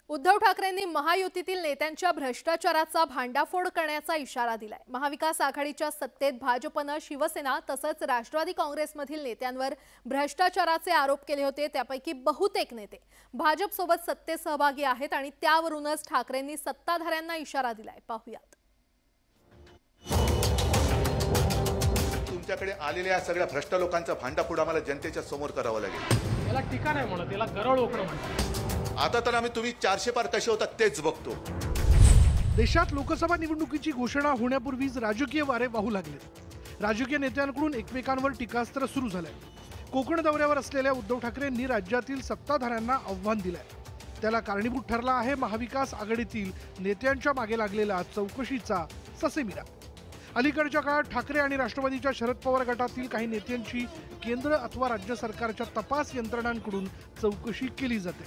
उद्धव ठाकरेंनी महायुतीतील नेत्यांच्या भ्रष्टाचाराचा भांडाफोड करण्याचा इशारा दिलाय। महाविकास आघाडीच्या सत्तेत भाजपने शिवसेना तसंच राष्ट्रवादी काँग्रेसमधील नेत्यांवर भ्रष्टाचाराचे आरोप केले होते। त्यापैकी बहुतेक नेते भाजपसोबत सत्तेत सहभागी आहेत आणि त्यावरूनच ठाकरेंनी सत्ताधाऱ्यांना इशारा दिलाय। पाहूयात। तुमच्याकडे आलेल्या सगळ्या भ्रष्ट लोकांचा भांडाफोड आम्हाला जनतेच्या समोर करावा लागेल। याला टीका नाही म्हणत, याला गरळ ओकणं म्हणतात। आता तर आम्ही तुम्ही 400 पार कसे होतात तेच बघतो। देशात लोकसभा निवडणुकीची घोषणा होण्यापूर्वीच राजकीय वारे वाहू लागले। राजकीय नेत्यांकडून एकमेकांवर टीकास्त्र सुरू झालंय। कोकण दौऱ्यावर असलेल्या उद्धव ठाकरेंनी राज्यातील सत्ताधाऱ्यांना आव्हान दिलंय। त्याला कारणीभूत ठरला आहे महाविकास आघाडीतील नेत्यांच्या मागे लागलेला चौकशीचा ससेमिरा। अलीकडच्या काळात ठाकरे आणि राष्ट्रवादीच्या शरद पवार गटातील काही नेत्यांची केंद्र अथवा राज्य सरकारच्या तपास यंत्रणांकडून चौकशी केली जाते,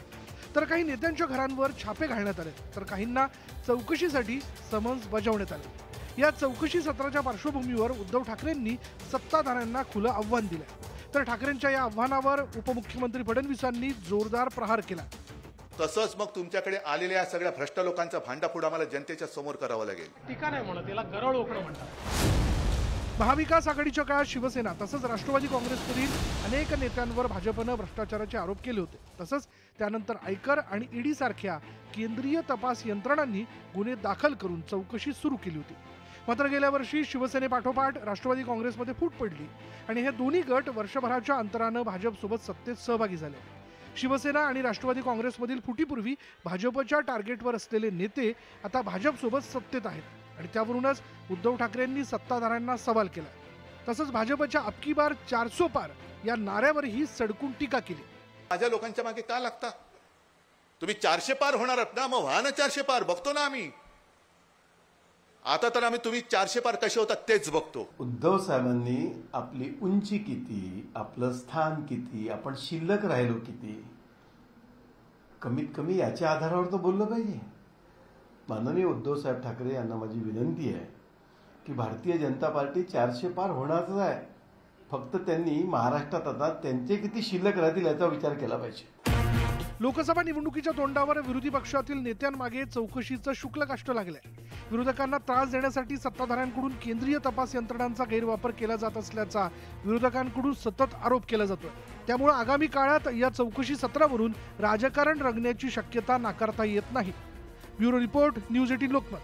तर काही नेत्यांच्या घरांवर छापे घालण्यात आले, तर काहींना चौकशीसाठी समन्स बजावण्यात आले। या चौकशी सत्राच्या पार्श्वभूमीवर उद्धव ठाकरेंनी सत्ताधाऱ्यांना खुलं आव्हान दिलंय, तर ठाकरेंच्या या आव्हानावर उपमुख्यमंत्री फडणवीसांनी जोरदार प्रहार केला। तसंच मग तुमच्याकडे आलेल्या सगळ्या भ्रष्ट लोकांचा भांडाफोड आम्हाला जनतेच्या समोर करावा लागेल। टीका नाही म्हणत, याला गरळ ओकणं म्हणतात। महाविकास आघाडीच्या काळात शिवसेना तसंच राष्ट्रवादी काँग्रेसमधील अनेक नेत्यांवर भाजपनं भ्रष्टाचाराचे आरोप केले होते। तसंच त्यानंतर आयकर आणि ईडी सारख्या केंद्रीय तपास यंत्रणांनी गुन्हे दाखल करून चौकशी सुरू केली होती। मात्र गेल्या वर्षी शिवसेनेपाठोपाठ राष्ट्रवादी काँग्रेसमध्ये फूट पडली आणि हे दोन्ही गट वर्षभराच्या अंतरानं भाजपसोबत सत्तेत सहभागी झाले। शिवसेना आणि राष्ट्रवादी काँग्रेसमधील फुटीपूर्वी भाजपच्या टार्गेटवर असलेले नेते आता भाजपसोबत सत्तेत आहेत आणि त्यावरूनच उद्धव ठाकरेंनी सत्ताधाऱ्यांना सवाल केला। तसंच भाजपच्या अबकी बार 400 पार या नाऱ्यावरही सडकून टीका केली। माझ्या लोकांच्या मागे का लागता? तुम्ही 400 पार होणार आहात ना, मग व्हा ना 400 पार, बघतो ना आम्ही। आता तर आम्ही तुम्ही 400 पार कसे होतात तेच बघतो। उद्धव साहेबांनी आपली उंची किती, आपलं स्थान किती, आपण शिल्लक राहिलो किती, कमीत कमी याच्या आधारावर तर बोललं पाहिजे। माननीय उद्धव साहेब ठाकरे यांना माझी विनंती आहे की भारतीय जनता पार्टी 400 पार होणारच आहे, फक्त त्यांनी महाराष्ट्रात आता त्यांचे किती शिल्लक राहतील याचा विचार केला पाहिजे। लोकसभा निवडणुकीच्या तोंडावर विरोधी पक्षातील नेत्यांमागे चौकशीचं शुक्लकाष्ट लागलंय। विरोधकांना त्रास देण्यासाठी सत्ताधाऱ्यांकडून केंद्रीय तपास यंत्रणांचा गैरवापर केला जात असल्याचा विरोधकांकडून सतत आरोप केला जातोय। त्यामुळे आगामी काळात या चौकशी सत्रावरून राजकारण रंगण्याची शक्यता नाकारता येत नाही। Bureau report, news 18 Lokmat.